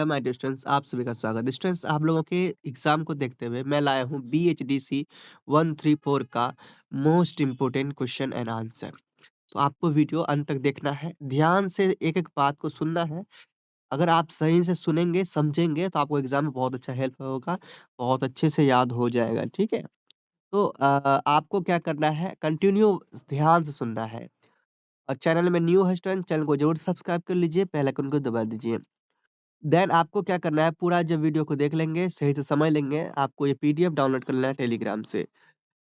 Hello my dear students, आप सभी का स्वागत है। स्टूडेंट्स, आप लोगों के एग्जाम को देखते हुए मैं लाया हूँ BHDC 134 का most important question and answer. तो आपको वीडियो अंत तक देखना है, ध्यान से एक एक बात को सुनना है। अगर आप सही से सुनेंगे, समझेंगे तो आपको एग्जाम में बहुत अच्छा हेल्प होगा, बहुत अच्छे से याद हो जाएगा। ठीक है? तो आपको क्या करना है, कंटिन्यू ध्यान से सुनना है। और चैनल में न्यू है स्टूडेंट, चैनल को जरूर सब्सक्राइब कर लीजिए, बेल आइकन को दबा दीजिए। देन आपको क्या करना है, पूरा जब वीडियो को देख लेंगे, सही से समझ लेंगे, आपको ये पीडीएफ डाउनलोड कर लेना है टेलीग्राम से।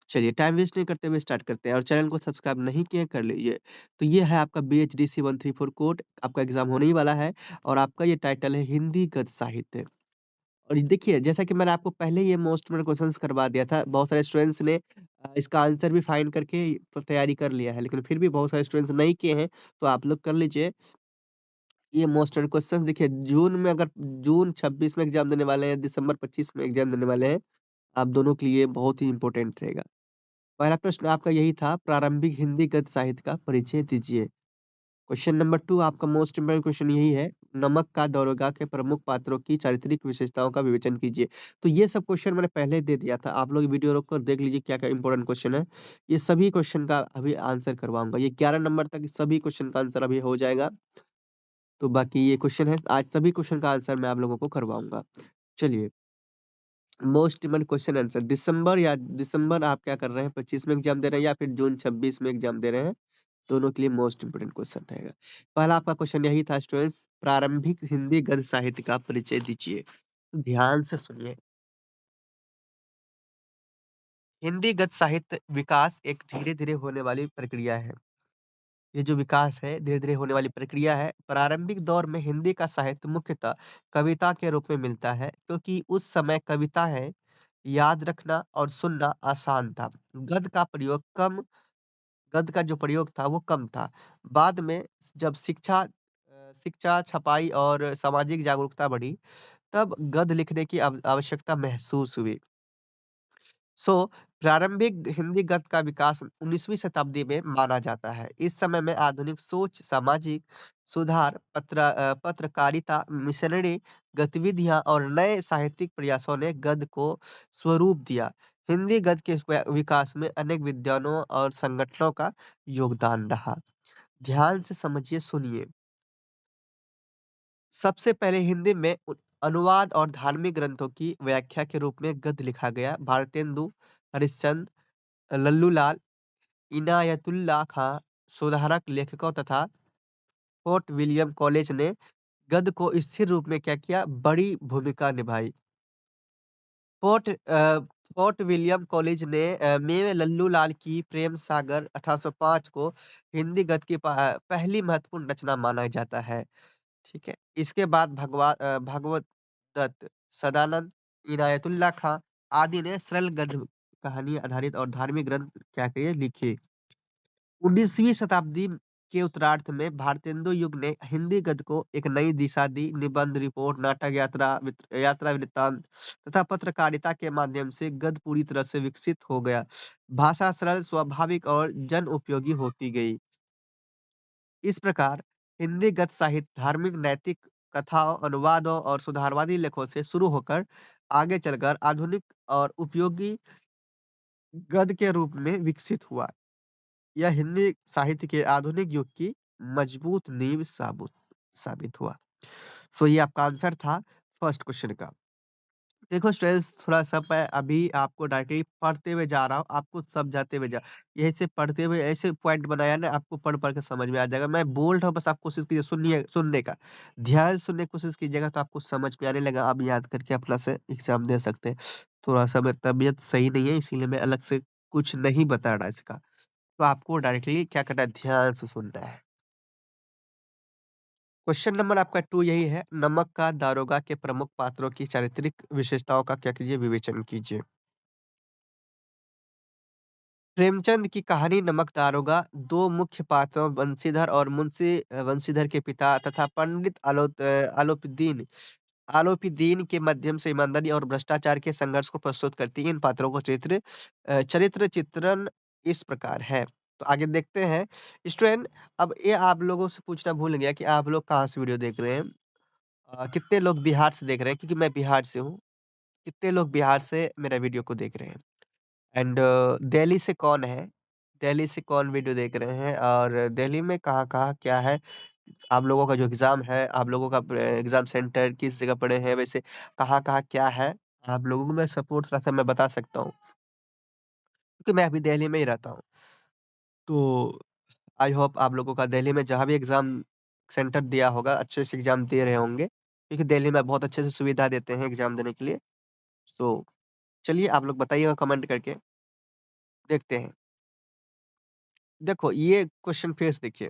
चलिए टाइम वेस्ट नहीं करते हुए स्टार्ट करते हैं, और चैनल को सब्सक्राइब नहीं किए कर लीजिए। तो ये है आपका BHDC 134 कोड, आपका एग्जाम होने ही वाला है, और आपका ये टाइटल है हिंदी गद्य साहित्य। और ये देखिए, जैसा कि मैंने आपको पहले ये मोस्ट इम्पोर्टेंट क्वेश्चंस करवा दिया था, बहुत सारे स्टूडेंट्स ने इसका आंसर भी फाइंड करके तैयारी कर लिया है, लेकिन फिर भी बहुत सारे स्टूडेंट्स नहीं किए हैं, तो आप लोग कर लीजिए। ये मोस्ट इंपोर्टेंट क्वेश्चन देखिए, जून 26 में एग्जाम देने वाले हैं, दिसंबर 25 में एग्जाम देने वाले हैं, आप दोनों के लिए बहुत ही इंपॉर्टेंट रहेगा। पहला प्रश्न आपका यही था, प्रारंभिक हिंदी गद्य साहित्य का परिचय दीजिए। क्वेश्चन नंबर 2 आपका मोस्ट इंपोर्टेंट क्वेश्चन यही है, नमक का दरोगा के प्रमुख पात्रों की चारित्रिक विशेषताओं का विवेचन कीजिए। तो ये सब क्वेश्चन मैंने पहले दे दिया था, आप लोग वीडियो रोक कर देख लीजिए क्या क्या इंपॉर्टेंट क्वेश्चन है। ये सभी क्वेश्चन का अभी आंसर करवाऊंगा, ये 11 नंबर तक सभी क्वेश्चन का आंसर अभी हो जाएगा। तो बाकी ये क्वेश्चन है, आज सभी क्वेश्चन का आंसर मैं आप लोगों को करवाऊंगा। चलिए, मोस्ट इम्पोर्टेंट क्वेश्चन आंसर, दिसंबर आप क्या कर रहे हैं, 25 में एग्जाम दे रहे हैं या फिर जून 26 में एग्जाम दे रहे हैं, दोनों के लिए मोस्ट इम्पोर्टेंट क्वेश्चन रहेगा। पहला आपका क्वेश्चन यही था स्टूडेंट्स, प्रारंभिक हिंदी गद्य साहित्य का परिचय दीजिए। ध्यान से सुनिए। हिंदी गद्य साहित्य विकास एक धीरे धीरे होने वाली प्रक्रिया है। ये जो विकास है, धीरे-धीरे होने वाली प्रक्रिया है। प्रारंभिक दौर में हिंदी का साहित्य मुख्यतः कविता के रूप में मिलता है, क्योंकि उस समय कविताएँ याद रखना और सुनना आसान था। गद्य का प्रयोग कम गद्य का जो प्रयोग था वो कम था। बाद में जब शिक्षा, छपाई और सामाजिक जागरूकता बढ़ी, तब गद्य लिखने की आवश्यकता महसूस हुई। सो प्रारंभिक हिंदी गद्य का विकास 19वीं शताब्दी में माना जाता है। इस समय में आधुनिक सोच, सामाजिक सुधार, पत्रकारिता, मिशनरी गतिविधियां और नए साहित्यिक प्रयासों ने गद्य को स्वरूप दिया। हिंदी गद्य के विकास में अनेक विद्वानों और संगठनों का योगदान रहा। ध्यान से समझिए, सुनिए। सबसे पहले हिंदी में अनुवाद और धार्मिक ग्रंथों की व्याख्या के रूप में गद्य लिखा गया। भारतेंदु हरिश्चंद्र, लल्लूलाल, इनायतुल्लाह खां, सुधारक लेखकों तथा फोर्ट विलियम कॉलेज ने गद्य को स्थिर रूप में क्या किया, बड़ी भूमिका निभाई। फोर्ट विलियम कॉलेज ने में लल्लूलाल की प्रेम सागर 1805 को हिंदी गद्य की पहली महत्वपूर्ण रचना माना जाता है। ठीक है? इसके बाद भागवत दत्त, सदानंद, इनायतुल्लाह खां आदि ने सरल गद्य कहानी आधारित और धार्मिक ग्रंथ क्या किए, लिखे। 19वीं शताब्दी के उत्तरार्ध में भारतेंदु युग ने हिंदी गद्य को एक नई दिशा दी। निबंध, रिपोर्ट, नाटक, यात्रा वृत्तांत तथा पत्रकारिता के माध्यम से गद्य पूरी तरह से विकसित हो गया। भाषा सरल, स्वाभाविक और जन उपयोगी होती गई। इस प्रकार हिंदी गद्य साहित्य धार्मिक, नैतिक, कथाओं, अनुवादों और सुधारवादी लेखों से शुरू होकर आगे चलकर आधुनिक और उपयोगी गद्य के रूप में विकसित हुआ। यह हिंदी साहित्य के आधुनिक युग की मजबूत नींव साबुत साबित हुआ। सो ये आपका आंसर था फर्स्ट क्वेश्चन का। देखो स्टूडेंट्स, थोड़ा-सा मैं अभी आपको डायरेक्टली पढ़ते हुए जा रहा हूँ, आपको समझाते हुए यहीं से पढ़ते हुए ऐसे पॉइंट बनाया ना, आपको पढ़-पढ़ के समझ में आ जाएगा। मैं बोल रहा हूँ, बस आप कोशिश कीजिए सुनने का। ध्यान से सुनने की कोशिश कीजिएगा तो आपको समझ में आने लगेगा, आप याद करके अपना से एग्ज़ाम दे सकते हैं। थोड़ा-सा मेरी तबीयत सही नहीं है, इसीलिए मैं अलग से कुछ नहीं बता रहा इसका। तो आपको डायरेक्टली क्या करना है, ध्यान से सुनना है। क्वेश्चन नंबर आपका 2 यही है, नमक का दारोगा के प्रमुख पात्रों की चारित्रिक विशेषताओं का क्या कीजिए, विवेचन कीजिए। प्रेमचंद की कहानी नमक दारोगा दो मुख्य पात्रों बंशीधर और मुंशी बंशीधर के पिता तथा पंडित आलोपीदीन के माध्यम से ईमानदारी और भ्रष्टाचार के संघर्ष को प्रस्तुत करती है। इन पात्रों को चरित्र चित्रण इस प्रकार है। तो आगे देखते हैं स्टूडेंट। अब ये आप लोगों से पूछना भूल गया कि आप लोग कहाँ से वीडियो देख रहे हैं। कितने लोग बिहार से देख रहे हैं? क्योंकि मैं बिहार से हूँ। कितने लोग बिहार से मेरा वीडियो को देख रहे हैं? एंड दिल्ली से कौन है? दिल्ली से कौन वीडियो देख रहे हैं? और दिल्ली में कहाँ-कहाँ क्या है? आप लोगों का जो एग्ज़ाम है, आप लोगों का एग्ज़ाम सेंटर किस जगह पड़े हैं? वैसे कहाँ-कहाँ क्या है? आप लोगों को मैं सपोर्ट थोड़ा-सा मैं बता सकता हूँ, क्योंकि मैं अभी दिल्ली में ही रहता हूँ। तो आई होप आप लोगों का दिल्ली में जहाँ भी एग्ज़ाम सेंटर दिया होगा, अच्छे से एग्ज़ाम दे रहे होंगे, क्योंकि दिल्ली में बहुत अच्छे से सुविधा देते हैं एग्ज़ाम देने के लिए। सो चलिए आप लोग बताइएगा कमेंट करके, देखते हैं। देखो ये क्वेश्चन फिर से देखिए।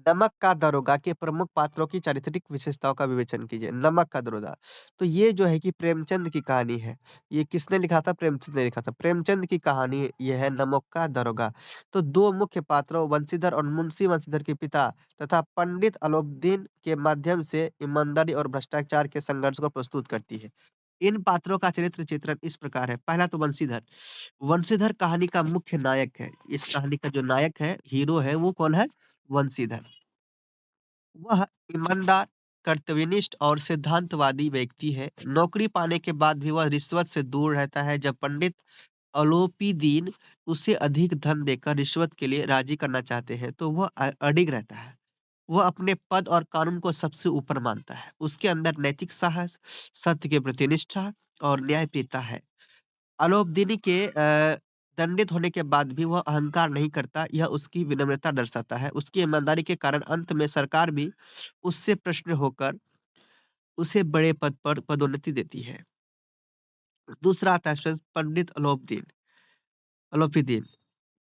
नमक का दरोगा के प्रमुख पात्रों की चारित्रिक विशेषताओं का विवेचन कीजिए। नमक का दरोगा, तो ये जो है कि प्रेमचंद की कहानी है। ये किसने लिखा था? प्रेमचंद ने लिखा था। प्रेमचंद की कहानी ये है नमक का दरोगा। तो दो मुख्य पात्रों वंशीधर और मुंशी वंशीधर के पिता तथा पंडित अलाउद्दीन के माध्यम से ईमानदारी और भ्रष्टाचार के संघर्ष को प्रस्तुत करती है। इन पात्रों का चरित्र चित्रण इस प्रकार है। पहला तो वंशीधर। वंशीधर कहानी का मुख्य नायक है। इस कहानी का जो नायक है, हीरो है, वो कौन है? वंशीधर। वह ईमानदार, कर्तव्यनिष्ठ और सिद्धांतवादी व्यक्ति है। नौकरी पाने के बाद भी वह रिश्वत से दूर रहता है। जब पंडित अलोपीदीन उसे अधिक धन देकर रिश्वत के लिए राजी करना चाहते हैं, तो वह अडिग रहता है। वह अपने पद और कानून को सबसे ऊपर मानता है। उसके अंदर नैतिक साहस, सत्य के प्रति निष्ठा और न्यायप्रियता है। अलोपदीनी के दंडित होने के बाद भी वह अहंकार नहीं करता, यह उसकी विनम्रता दर्शाता है। उसकी ईमानदारी के कारण अंत में सरकार भी उससे प्रश्न होकर उसे बड़े पद पर पदोन्नति देती है। दूसरा आता है पंडित अलोपीदीन।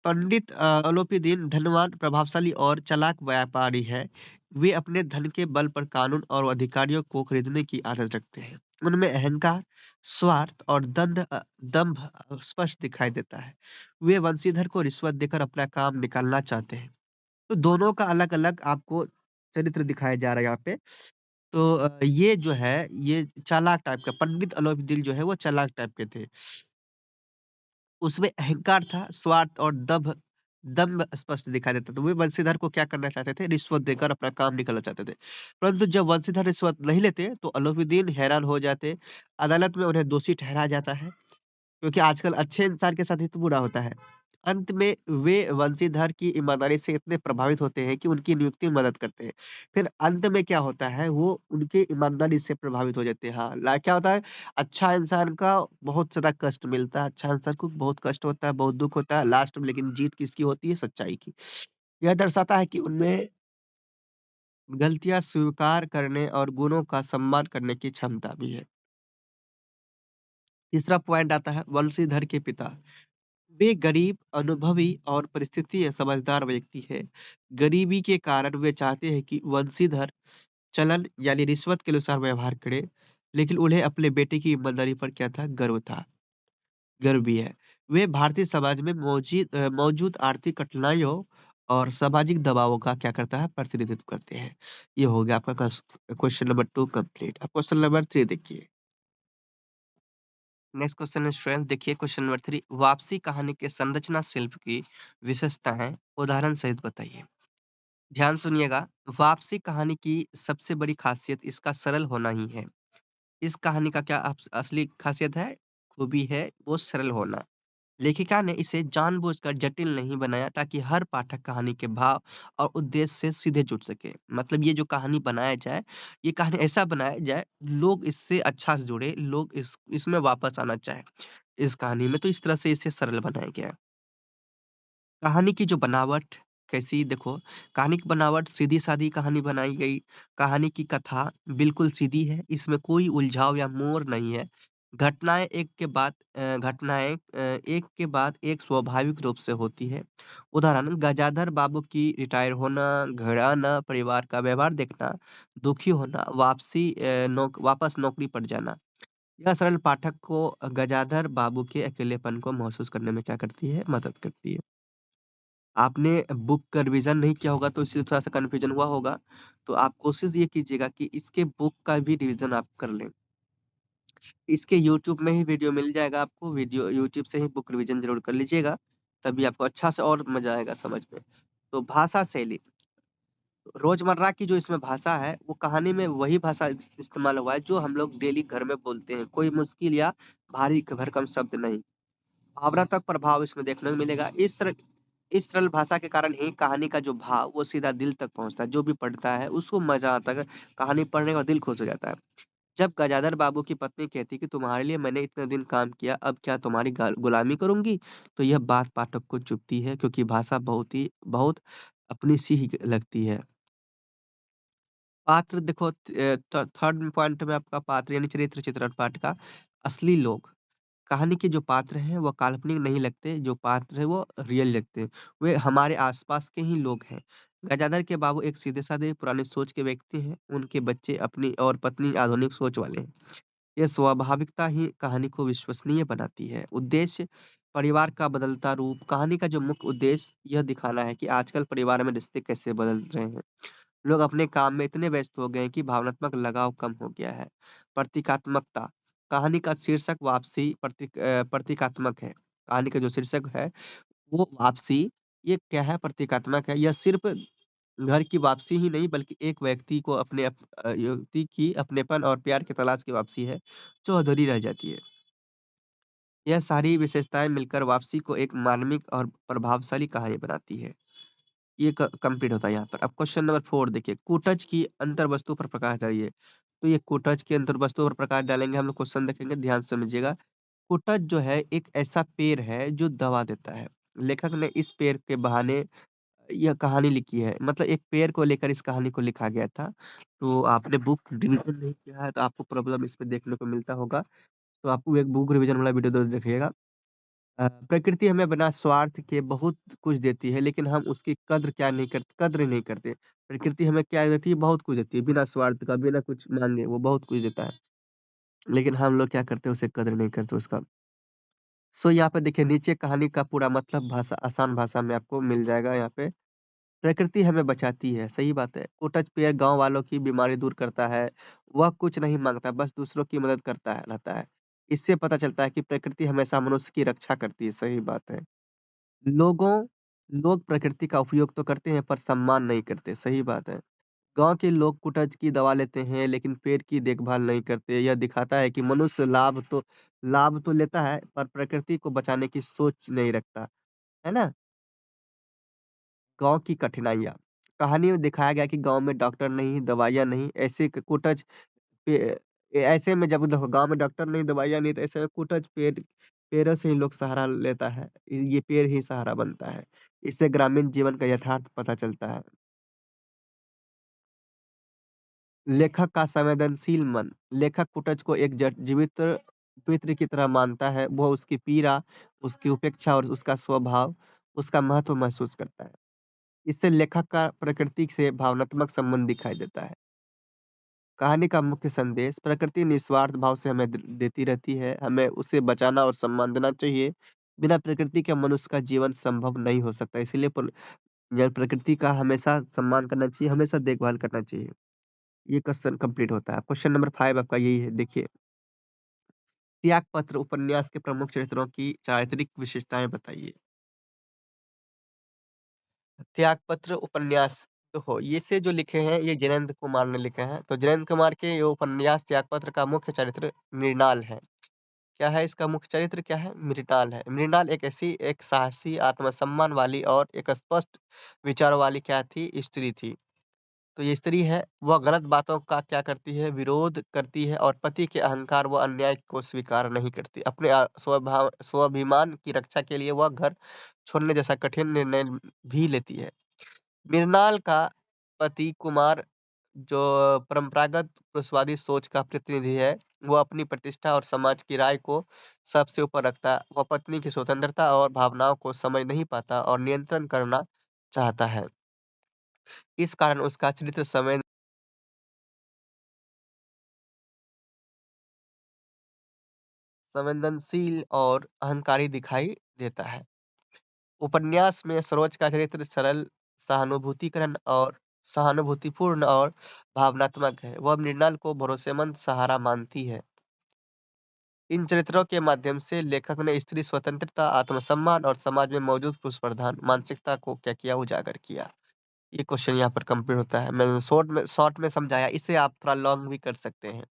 पंडित अलोपीदीन धनवान, प्रभावशाली और चालाक व्यापारी है। वे अपने धन के बल पर कानून और अधिकारियों को खरीदने की आदत रखते हैं। उनमें अहंकार, स्वार्थ और दंभ स्पष्ट दिखाई देता है। वे वंशीधर को रिश्वत देकर अपना काम निकालना चाहते हैं। तो दोनों का अलग-अलग आपको चरित्र दिखाया जा रहा है यहाँ पे। तो ये जो है, ये चालाक टाइप का पंडित अलोपीदीन जो है वो चालाक टाइप के थे। उसमें अहंकार था, स्वार्थ और दंभ स्पष्ट दिखाई देता था। तो वे वंशीधर को क्या करना चाहते थे? रिश्वत देकर अपना काम निकालना चाहते थे। परंतु जब वंशीधर रिश्वत नहीं लेते, तो अलाउद्दीन हैरान हो जाते। अदालत में उन्हें दोषी ठहराया जाता है। क्योंकि आजकल अच्छे इंसान के साथ ही तो बुरा होता है। अंत में वे वंशीधर की ईमानदारी से इतने प्रभावित होते हैं कि उनकी नियुक्ति में मदद करते हैं। फिर अंत में क्या होता है, वो उनकी ईमानदारी से प्रभावित हो जाते हैं। हाँ, क्या होता है, अच्छा इंसान का बहुत ज़्यादा कष्ट मिलता है, अच्छा इंसान को बहुत कष्ट होता है, बहुत दुःख होता है, लास्ट में लेकिन जीत किसकी होती है? सच्चाई की। यह दर्शाता है कि उनमें गलतियाँ स्वीकार करने और गुणों का सम्मान करने की क्षमता भी है। तीसरा पॉइंट आता है वंशीधर के पिता। वे गरीब, अनुभवी और परिस्थिति समझदार व्यक्ति है। गरीबी के कारण वे चाहते हैं कि वंशीधर चलन यानी रिश्वत के अनुसार व्यवहार करे, लेकिन उन्हें अपने बेटे की ईमानदारी पर क्या था? गर्व भी है। वे भारतीय समाज में मौजूद आर्थिक कठिनाइयों और सामाजिक दबावों का क्या करता है? प्रतिनिधित्व करते हैं। ये हो गया आपका क्वेश्चन नंबर 2 कंप्लीट। अब क्वेश्चन नंबर 3 देखिए। नेक्स्ट क्वेश्चन है स्टूडेंट, देखिए क्वेश्चन नंबर 3, वापसी कहानी के संरचना शिल्प की विशेषताएं उदाहरण सहित बताइए। ध्यान सुनिएगा। वापसी कहानी की सबसे बड़ी खासियत इसका सरल होना ही है। इस कहानी का क्या असली खासियत है, खूबी है, वो सरल होना। लेखिका ने इसे जानबूझकर जटिल नहीं बनाया ताकि हर पाठक कहानी के भाव और उद्देश्य से सीधे जुड़ सके। मतलब ये जो कहानी बनाया जाए, ये कहानी ऐसा बनाया जाए, लोग इससे अच्छा से जुड़े, लोग इसमें वापस आना चाहे इस कहानी में। तो इस तरह से इसे सरल बनाया गया है। कहानी की जो बनावट कैसी, देखो, कहानी की बनावट सीधी-सादी कहानी बनाई गई। कहानी की कथा बिल्कुल सीधी है, इसमें कोई उलझाव या मोड़ नहीं है। घटनाएँ एक के बाद एक स्वाभाविक रूप से होती है। उदाहरण गजाधर बाबू की रिटायर होना, घर आना, परिवार का व्यवहार देखना, दुखी होना, वापस नौकरी पर जाना। यह सरल पाठक को गजाधर बाबू के अकेलेपन को महसूस करने में क्या करती है? मदद करती है। आपने बुक का रिवीजन नहीं किया होगा तो इसलिए थोड़ा-सा कन्फ्यूजन हुआ होगा। तो आप कोशिश ये कीजिएगा कि इसके बुक का भी रिवीजन आप कर लें। इसके यूट्यूब में ही वीडियो मिल जाएगा आपको, वीडियो यूट्यूब से ही बुक रिवीजन ज़रूर कर लीजिएगा, तभी आपको अच्छा से और मज़ा आएगा समझ में। तो भाषा शैली, रोज़मर्रा की जो इसमें भाषा है, वो कहानी में वही भाषा इस्तेमाल हुआ है जो हम लोग डेली घर में बोलते हैं। कोई मुश्किल या भारी भरकम शब्द नहीं। भावनात्मक प्रभाव इसमें देखने को मिलेगा। इस सरल भाषा के कारण ही कहानी का जो भाव वो सीधा दिल तक पहुँचता है। जो भी पढ़ता है उसको मज़ा आता है। कहानी पढ़ने का दिल खुश हो जाता है। जब गजाधर बाबू की पत्नी कहती कि तुम्हारे लिए मैंने इतने दिन काम किया, अब क्या तुम्हारी गुलामी करूँगी? तो यह बात पाठक को चुभती है क्योंकि भाषा बहुत अपनी सी ही लगती है। पात्र देखो थर्ड पॉइंट में आपका पात्र यानी चरित्र चित्रण पाठ का असली लोग। कहानी के जो पात्र हैं वो काल्पनिक नहीं लगते, जो पात्र हैं वो रियल लगते हैं। वे हमारे आसपास के ही लोग हैं। गजाधर के बाबू एक सीधे-साधे पुरानी सोच के व्यक्ति हैं। उनके बच्चे अपनी और पत्नी आधुनिक सोच वाले हैं। यह स्वाभाविकता ही कहानी को विश्वसनीय बनाती है। उद्देश्य परिवार का बदलता रूप। कहानी का जो मुख्य उद्देश्य यह दिखाना है कि आजकल परिवार में रिश्ते कैसे बदल रहे हैं। लोग अपने काम में इतने व्यस्त हो गए हैं कि भावनात्मक लगाव कम हो गया है। प्रतीकात्मकता, कहानी का शीर्षक वापसी प्रतीकात्मक है। कहानी का जो शीर्षक है वो वापसी, ये क्या है प्रतीकात्मक है। यह सिर्फ़ घर की वापसी ही नहीं बल्कि एक व्यक्ति को व्यक्ति की अपनेपन और प्यार की तलाश की वापसी है, जो अधूरी रह जाती है। यह सारी विशेषताएँ मिलकर वापसी को एक मार्मिक और प्रभावशाली कहानी बनाती है। ये कंप्लीट होता है यहाँ पर। अब क्वेश्चन नंबर 4 देखिए, कूटज की अंतर्वस्तु पर प्रकाश डालिए। तो ये कूटज की अंतर्वस्तु पर प्रकाश डालेंगे, हम लोग क्वेश्चन देखेंगे, ध्यान से समझिएगा। कूटज जो है एक ऐसा पेड़ है जो दवा देता है। लेखक ने इस पेड़ के बहाने यह कहानी लिखी है। मतलब एक पेड़ को लेकर इस कहानी को लिखा गया था। तो आपने बुक रिवीजन नहीं किया है तो आपको प्रॉब्लम इसमें देखने को मिलता होगा। तो आपको एक बुक रिवीजन वाला वीडियो ज़रूर देखिएगा। प्रकृति हमें बिना स्वार्थ के बहुत कुछ देती है, लेकिन हम उसकी कद्र नहीं करते। प्रकृति हमें क्या देती है? बहुत कुछ देती है, बिना स्वार्थ का, बिना कुछ माँगे, वो बहुत कुछ देता है। लेकिन हम लोग क्या करते हैं, उसे कद्र नहीं करते उसका। सो यहाँ पे देखिए नीचे कहानी का पूरा मतलब भाषा आसान भाषा में आपको मिल जाएगा यहाँ पे। प्रकृति हमें बचाती है, सही बात है। कुटच पेड़ गाँव वालों की बीमारी दूर करता है। वह कुछ नहीं माँगता, बस दूसरों की मदद करता है रहता है। इससे पता चलता है कि प्रकृति हमेशा मनुष्य की रक्षा करती है, सही बात है। लोगों लोग प्रकृति का उपयोग तो करते हैं पर सम्मान नहीं करते, सही बात है। गाँव के लोग कुटच की दवा लेते हैं लेकिन पेड़ की देखभाल नहीं करते। यह दिखाता है कि मनुष्य लाभ तो लेता है पर प्रकृति को बचाने की सोच नहीं रखता, है ना? गाँव की कठिनाइयाँ। कहानी में दिखाया गया कि गाँव में डॉक्टर नहीं, दवाइयाँ नहीं, ऐसे क कुटच पे ऐसे में जब देखो गाँव में डॉक्टर नहीं, दवाइयाँ नहीं तो ऐसे में कुटच पेड़ों से ही लोग सहारा लेता है। ये पेड़ ही सहारा बनता है। इससे ग्रामीण जीवन का यथार्थ पता चलता है। लेखक का संवेदनशील मन। लेखक कुटच को एक जीवित मित्र की तरह मानता है। वो उसकी पीड़ा, उसकी उपेक्षा और उसका स्वभाव, उसका महत्व महसूस करता है। इससे लेखक का प्रकृति से भावनात्मक संबंध दिखाई देता है। कहानी का मुख्य संदेश प्रकृति निस्वार्थ भाव से हमें देती रहती है। हमें उसे बचाना और सम्मान देना चाहिए। बिना प्रकृति के मनुष्य का जीवन संभव नहीं हो सकता। इसीलिए प्रकृति का हमेशा सम्मान करना चाहिए, हमेशा देखभाल करना चाहिए। ये क्वेश्चन कंप्लीट होता है। क्वेश्चन नंबर 5 आपका यही है, देखिए। त्यागपत्र उपन्यास के प्रमुख चरित्रों की चारित्रिक विशेषताएँ बताइए। त्यागपत्र उपन्यास देखो ये से जो लिखे हैं ये जयेंद्र कुमार ने लिखे हैं। तो जयेंद्र कुमार के ये उपन्यास त्यागपत्र का मुख्य चरित्र मृणाल है। क्या है इसका मुख्य चरित्र क्या है? मृणाल है। मृणाल एक साहसी, आत्मसम्मान वाली और एक स्पष्ट विचारों वाली क्या थी? स्त्री थी। तो ये स्त्री है, वह गलत बातों का क्या करती है? विरोध करती है और पति के अहंकार व अन्याय को स्वीकार नहीं करती। अपने स्वाभिमान की रक्षा के लिए वह घर छोड़ने जैसा कठिन निर्णय भी लेती है। मृणाल का पति कुमार जो परंपरागत पुरुषवादी सोच का प्रतिनिधि है, वो अपनी प्रतिष्ठा और समाज की राय को सबसे ऊपर रखता है। वह पत्नी की स्वतंत्रता और भावनाओं को समझ नहीं पाता और नियंत्रण करना चाहता है। इस कारण उसका चरित्र संवेदनशील और अहंकारी दिखाई देता है। उपन्यास में सरोज का चरित्र सरल, सहानुभूतिकरण और सहानुभूतिपूर्ण और भावनात्मक है। वह मृणाल को भरोसेमंद सहारा मानती है। इन चरित्रों के माध्यम से लेखक ने स्त्री स्वतंत्रता, आत्मसम्मान और समाज में मौजूद पुरुष प्रधान मानसिकता को क्या किया? उजागर किया। ये क्वेश्चन यहाँ पर कंप्लीट होता है। मैंने शॉर्ट में समझाया, इसे आप थोड़ा लॉन्ग भी कर सकते हैं।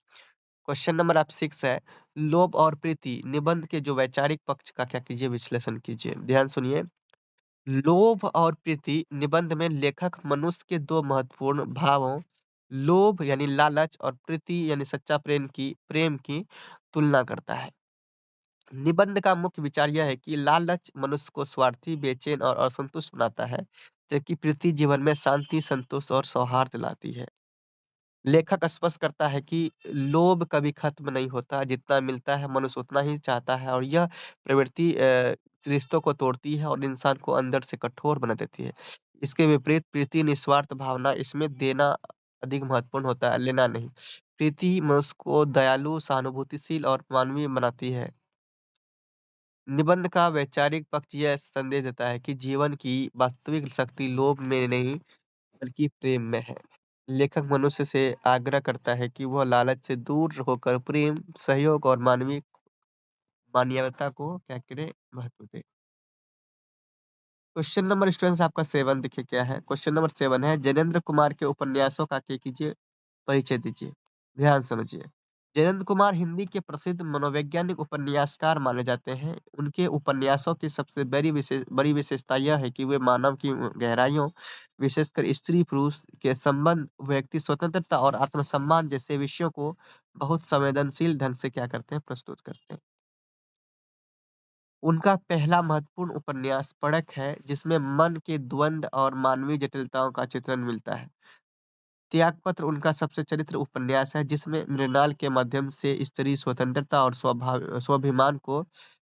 क्वेश्चन नंबर आप 6 है, लोभ और प्रीति निबंध के जो वैचारिक पक्ष का क्या कीजिए, विश्लेषण कीजिए। ध्यान सुनिए। लोभ और प्रीति निबंध में लेखक मनुष्य के दो महत्वपूर्ण भावों, लोभ यानी लालच और प्रीति यानी सच्चा प्रेम की तुलना करता है। निबंध का मुख्य विचार यह है कि लालच मनुष्य को स्वार्थी, बेचैन और असंतुष्ट बनाता है, जबकि प्रीति जीवन में शांति, संतोष और सौहार्द लाती है। लेखक स्पष्ट करता है कि लोभ कभी खत्म नहीं होता, जितना मिलता है मनुष्य उतना ही चाहता है, और यह प्रवृत्ति रिश्तों को तोड़ती है और इंसान को अंदर से कठोर बना देती है। इसके विपरीत प्रीति निस्वार्थ भावना, इसमें देना अधिक महत्वपूर्ण होता है, लेना नहीं। प्रीति मनुष्य को दयालु, सहानुभूतिशील और मानवीय बनाती है। निबंध का वैचारिक पक्ष यह संदेश देता है कि जीवन की वास्तविक शक्ति लोभ में नहीं, बल्कि प्रेम में है। लेखक मनुष्य से आग्रह करता है कि वह लालच से दूर होकर प्रेम, सहयोग और मानवीय मानवीयता को क्या करे, महत्व दे। क्वेश्चन नंबर स्टूडेंट्स आपका 7 देखिए क्या है। क्वेश्चन नंबर 7 है, जैनेंद्र कुमार के उपन्यासों का क्या कीजिए, परिचय दीजिए। ध्यान समझिए। जैनेंद्र कुमार हिंदी के प्रसिद्ध मनोवैज्ञानिक उपन्यासकार माने जाते हैं। उनके उपन्यासों की सबसे बड़ी विशेषता यह है कि वे मानव की गहराइयों, विशेषकर स्त्री-पुरुष के संबंध, व्यक्ति स्वतंत्रता और आत्मसम्मान जैसे विषयों को बहुत संवेदनशील ढंग से क्या करते हैं, प्रस्तुत करते हैं। उनका पहला महत्वपूर्ण उपन्यास पड़क है, जिसमें मन के द्वंद और मानवीय जटिलताओं का चित्रण मिलता है। त्यागपत्र उनका सबसे चरित्र उपन्यास है, जिसमें मृणाल के माध्यम से स्त्री स्वतंत्रता और स्वाभिमान को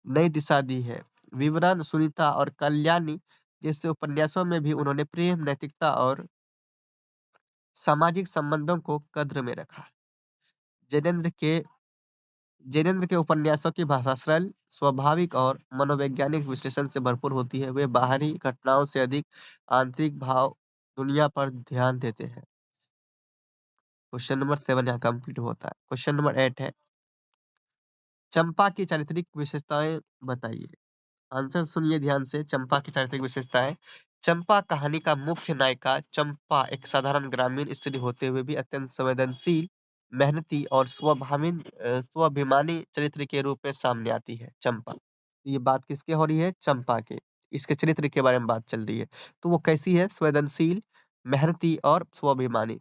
नई दिशा दी है। विवरण, सुनीता और कल्याणी जैसे उपन्यासों में भी उन्होंने प्रेम, नैतिकता और सामाजिक संबंधों को कद्र में रखा। जैनेन्द्र के जैनेन्द्र के उपन्यासों की भाषा सरल, स्वाभाविक और मनोवैज्ञानिक विश्लेषण से भरपूर होती है। वे बाहरी घटनाओं से अधिक आंतरिक भाव दुनिया पर ध्यान देते हैं। क्वेश्चन नंबर 7 यहाँ कंप्लीट होता है। क्वेश्चन नंबर 8 है, चंपा की चारित्रिक विशेषताएं बताइए। आंसर सुनिए ध्यान से। चंपा की चारित्रिक विशेषताएं। चंपा कहानी का मुख्य नायिका चंपा एक साधारण ग्रामीण स्त्री होते हुए भी अत्यंत संवेदनशील, मेहनती और स्वाभिमानी चरित्र के रूप में सामने आती है। चंपा, ये बात किसके हो रही है, चंपा के, इसके चरित्र के बारे में बात चल रही है। तो वो कैसी है, संवेदनशील, मेहनती और स्वाभिमानी।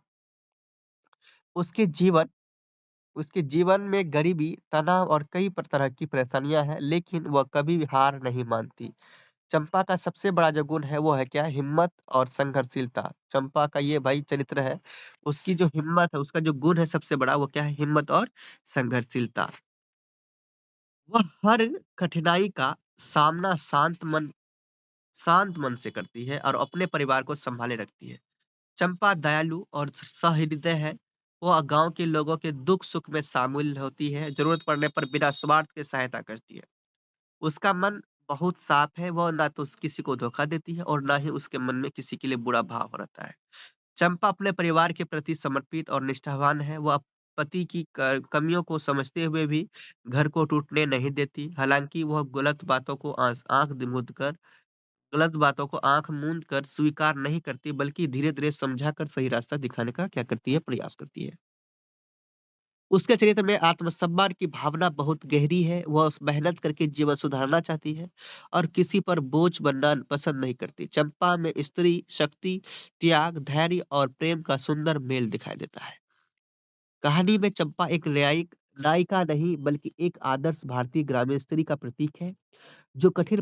उसके जीवन उसके जीवन में गरीबी, तनाव और कई तरह की परेशानियां हैं, लेकिन वह कभी भी हार नहीं मानती। चंपा का सबसे बड़ा जो गुण है वो है क्या, हिम्मत और संघर्षशीलता। चंपा का ये भाई चरित्र है, उसकी जो हिम्मत है, उसका जो गुण है सबसे बड़ा, वो क्या है, हिम्मत और संघर्षशीलता। वह हर कठिनाई का सामना शांत मन से करती है और अपने परिवार को संभाले रखती है। चंपा दयालु और सहृदय है। वह गांव के लोगों के दुख सुख में शामिल होती है, जरूरत पड़ने पर बिना स्वार्थ के सहायता करती है। उसका मन बहुत साफ है, वह ना तो किसी को धोखा देती है और ना ही उसके मन में किसी के लिए बुरा भाव रहता है। चंपा अपने परिवार के प्रति समर्पित और निष्ठावान है। वह पति की कमियों को समझते हुए भी घर को टूटने नहीं देती। हालांकि वह गलत बातों को आंख मूंद कर स्वीकार नहीं करती, बल्कि धीरे धीरे समझाकर सही रास्ता दिखाने का क्या करती है, प्रयास करती है। उसके चरित्र में आत्मसम्मान की भावना बहुत गहरी है। वह मेहनत करके जीवन सुधारना चाहती है और किसी पर बोझ बनना पसंद नहीं करती। चंपा में स्त्री शक्ति, त्याग, धैर्य और प्रेम का सुंदर मेल दिखाई देता है। कहानी में चंपा एक न्यायिक नायिका नहीं, बल्कि एक आदर्श भारतीय ग्रामीण स्त्री का प्रतीक है, जो कठिन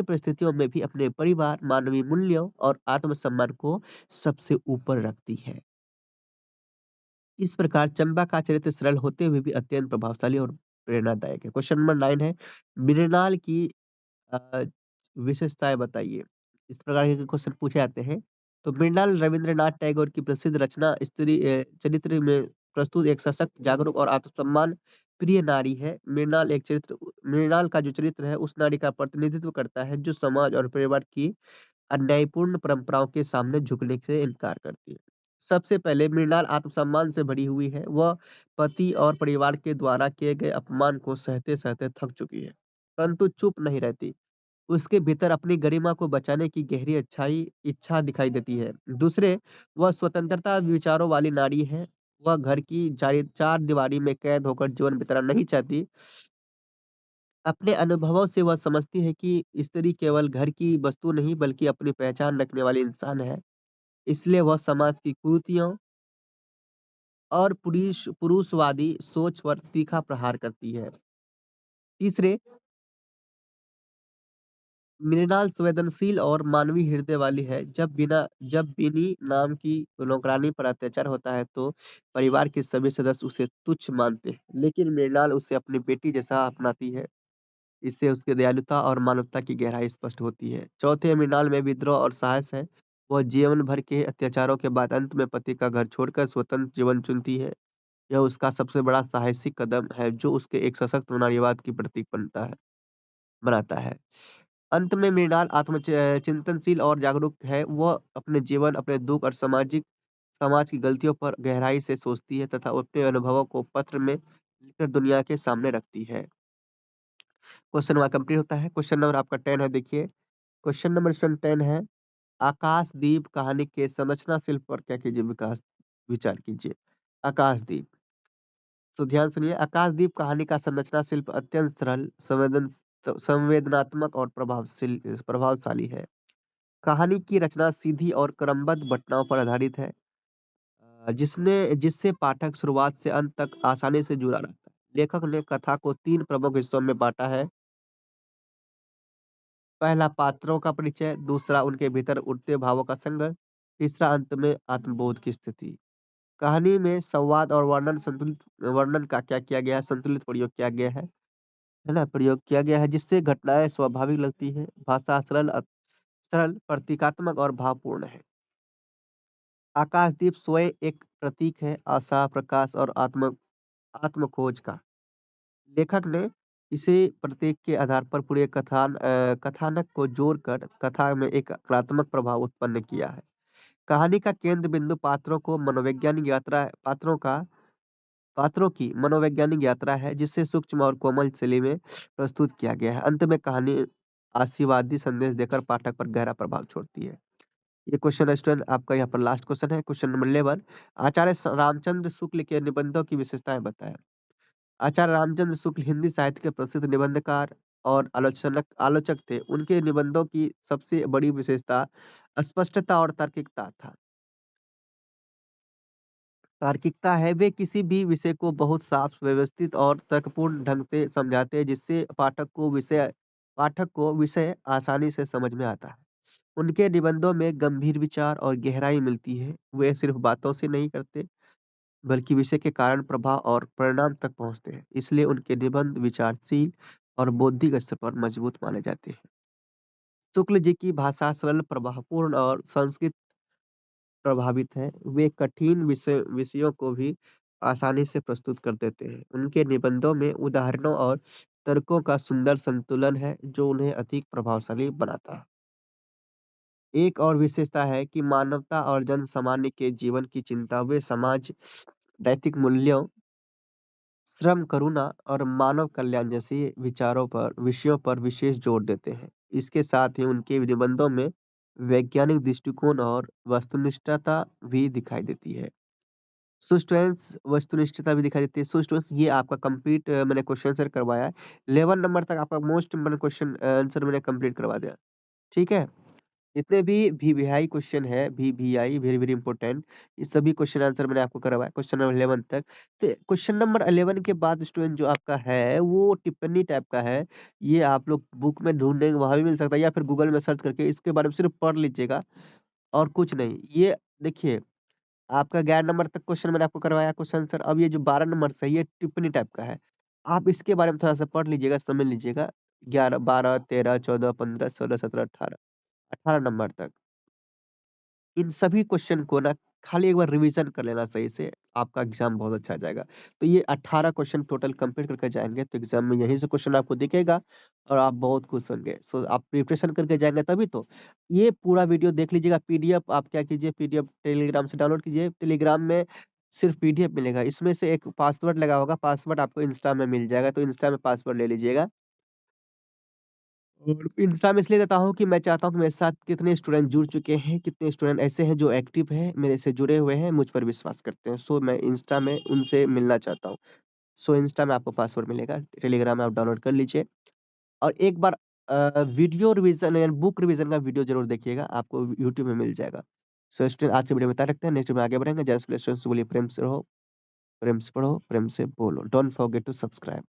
परिस्थितियों में भी अपने परिवार, मानवीय मूल्यों और आत्मसम्मान को सबसे ऊपर रखती है। इस प्रकार चंपा का चरित्र सरल होते हुए भी अत्यंत प्रभावशाली और प्रेरणादायक है। क्वेश्चन नंबर 9 है, मृणाल की अ, विशेषताएं बताइए। इस प्रकार के क्वेश्चन पूछे जाते हैं। तो मृणाल रविंद्रनाथ टैगोर की प्रसिद्ध रचना चरित्र में प्रस्तुत एक सशक्त, जागरूक और आत्मसम्मान प्रिय नारी है। मृणाल का जो चरित्र है उस नारी का प्रतिनिधित्व करता है, जो समाज और परिवार की अन्यायपूर्ण परंपराओं के सामने झुकने से इनकार करती है। सबसे पहले मृणाल आत्मसम्मान से भरी हुई है। वह पति और परिवार के द्वारा किए गए अपमान को सहते सहते थक चुकी है, परंतु चुप नहीं रहती। उसके भीतर अपनी गरिमा को बचाने की गहरी अच्छाई इच्छा दिखाई देती है। दूसरे, वह स्वतंत्रता विचारों वाली नारी है। वह घर की चार दीवारी में कैद होकर जीवन बिताना नहीं चाहती। अपने अनुभवों से वह समझती है कि स्त्री केवल घर की वस्तु नहीं बल्कि अपनी पहचान रखने वाली इंसान है। इसलिए वह समाज की कुरीतियों और पुरुषवादी सोच पर तीखा प्रहार करती है। तीसरे, मृणाल संवेदनशील और मानवीय हृदय वाली है। जब बिनी नाम की नौकरानी पर अत्याचार होता है तो परिवार के सभी सदस्य उसे तुच्छ मानते हैं, लेकिन मृणाल उसे अपनी बेटी जैसा अपनाती है। इससे उसकी दयालुता और मानवता की गहराई स्पष्ट होती है। चौथे, मृणाल में विद्रोह और साहस है। वह जीवन भर के अत्याचारों के बाद अंत में पति का घर छोड़कर स्वतंत्र जीवन चुनती है। यह उसका सबसे बड़ा साहसिक कदम है जो उसके एक सशक्त नारीवाद की प्रतीक बनाता है। अंत में मृणाल चिंतनशील और जागरूक है। वह अपने जीवन, अपने दुख और समाज की गलतियों पर गहराई से सोचती है तथा अपने अनुभवों को पत्र में लिखकर दुनिया के सामने रखती है। क्वेश्चन वहाँ कंप्लीट होता है। क्वेश्चन नंबर आपका 10 है, देखिए। क्वेश्चन नंबर 10 है, आकाशदीप कहानी के संरचना शिल्प पर क्या कीजिए, विचार कीजिए। आकाशदीप, तो ध्यान सुनिए। आकाशदीप कहानी का संरचना शिल्प अत्यंत सरल, संवेदनात्मक और प्रभावशाली है। कहानी की रचना सीधी और क्रमबद्ध घटनाओं पर आधारित है, जिससे पाठक शुरुआत से अंत तक आसानी से जुड़ा रहता है। लेखक ने कथा को 3 प्रमुख हिस्सों में बाँटा है। पहला, पात्रों का परिचय। दूसरा, उनके भीतर उठते भावों का संघर्ष। तीसरा, अंत में आत्मबोध की स्थिति। कहानी में संवाद और वर्णन का क्या किया गया है, संतुलित प्रयोग किया गया है ना? प्रयोग किया गया है, जिससे घटनाएँ स्वाभाविक लगती हैं। भाषा सरल, प्रतीकात्मक और भावपूर्ण है। आकाशदीप स्वयं एक प्रतीक है आशा, प्रकाश और आत्म खोज का। लेखक ने इसे प्रतीक के आधार पर पूरे कथानक को जोड़कर कथा में एक कलात्मक प्रभाव उत्पन्न किया है। कहानी का केंद्र बिंदु पात्रों की मनोवैज्ञानिक यात्रा है, जिसे सूक्ष्म और कोमल शैली में प्रस्तुत किया गया है। अंत में कहानी आशीर्वादी संदेश देकर पाठक पर गहरा प्रभाव छोड़ती है। ये क्वेश्चन स्टूडेंट आपका यहाँ पर लास्ट क्वेश्चन है, क्वेश्चन नंबर 11। आचार्य रामचंद्र शुक्ल के निबंधों की विशेषताएं बताएं। आचार्य रामचंद्र शुक्ल हिंदी साहित्य के प्रसिद्ध निबंधकार और आलोचक थे। उनके निबंधों की सबसे बड़ी विशेषता स्पष्टता और तार्किकता है। वे किसी भी विषय को बहुत साफ, व्यवस्थित और तर्कपूर्ण ढंग से समझाते हैं, जिससे पाठक को विषय आसानी से समझ में आता है। उनके निबंधों में गंभीर विचार और गहराई मिलती है। वे सिर्फ बातों से नहीं करते, बल्कि विषय के कारण, प्रभाव और परिणाम तक पहुंचते हैं। इसलिए उनके निबंध विचारशील और बौद्धिक स्तर पर मजबूत माने जाते हैं। शुक्ल जी की भाषा सरल, प्रभावपूर्ण और संस्कृत प्रभावित है। वे कठिन विषयों को भी आसानी से प्रस्तुत कर देते हैं। उनके निबंधों में उदाहरणों और तर्कों का सुंदर संतुलन है, जो उन्हें अधिक प्रभावशाली बनाता है। एक और विशेषता है कि मानवता और जन सामान्य के जीवन की चिंता। वे समाज, नैतिक मूल्यों, श्रम, करुणा और मानव कल्याण जैसे विषयों पर विशेष जोर देते हैं। इसके साथ ही उनके निबंधों में वैज्ञानिक दृष्टिकोण और वस्तुनिष्ठता भी दिखाई देती है। वस्तुनिष्ठता भी दिखाई देती है। ये आपका कंप्लीट मैंने क्वेश्चन आंसर करवाया है। 11 नंबर तक आपका मोस्ट इम्पोर्टेंट क्वेश्चन आंसर मैंने कंप्लीट करवा दिया। ठीक है? जितने भी वीवीआई क्वेश्चन है, वीवीआई वेरी वेरी इंपॉर्टेंट, ये सभी क्वेश्चन आंसर मैंने आपको करवाया क्वेश्चन नंबर 11 तक। तो क्वेश्चन नंबर 11 के बाद स्टूडेंट जो आपका है वो टिप्पणी टाइप का है। ये आप लोग बुक में ढूंढेंगे, वहां भी मिल सकता है, या फिर गूगल में सर्च करके इसके बारे में सिर्फ पढ़ लीजिएगा और कुछ नहीं। ये देखिए, आपका 11 नंबर तक क्वेश्चन मैंने आपको करवाया क्वेश्चन आंसर। अब ये जो 12 नंबर से है, ये टिप्पणी टाइप का है। आप इसके बारे में थोड़ा सा पढ़ लीजिएगा, समझ लीजिएगा। 11, 12, 13, 14, 15, 16, 17, 18, 18 नंबर तक इन सभी क्वेश्चन को ना खाली एक बार रिवीजन कर लेना सही से, आपका एग्जाम बहुत अच्छा जाएगा। तो ये 18 क्वेश्चन टोटल कंप्लीट करके जाएंगे तो एग्जाम में यहीं से क्वेश्चन आपको दिखेगा और आप बहुत खुश होंगे। सो आप प्रिपरेशन करके जाएंगे तभी तो। ये पूरा वीडियो देख लीजिएगा। पीडीएफ आप क्या कीजिए, पीडीएफ टेलीग्राम से डाउनलोड कीजिए। टेलीग्राम में सिर्फ पीडीएफ मिलेगा, इसमें से एक पासवर्ड लगा होगा, पासवर्ड आपको इंस्टा में मिल जाएगा, तो इंस्टा में पासवर्ड ले लीजिएगा। और इंस्टा में इसलिए देता हूँ कि मैं चाहता हूँ कि मेरे साथ कितने स्टूडेंट जुड़ चुके हैं, कितने स्टूडेंट ऐसे हैं जो एक्टिव हैं, मेरे से जुड़े हुए हैं, मुझ पर विश्वास करते हैं। सो मैं इंस्टा में उनसे मिलना चाहता हूँ। सो इंस्टा में आपको पासवर्ड मिलेगा, टेलीग्राम में आप डाउनलोड कर लीजिए और एक बार वीडियो रिवीजन या बुक रिवीजन का वीडियो ज़रूर देखिएगा, आपको यूट्यूब में मिल जाएगा। सो स्टूडेंट आज की वीडियो में इतना रखते हैं, नेक्स्ट में आगे बढ़ेंगे। जय श्री कृष्ण से बोलिए प्रेम से रहो, प्रेम से पढ़ो, प्रेम से बोलो। Don't forget to subscribe.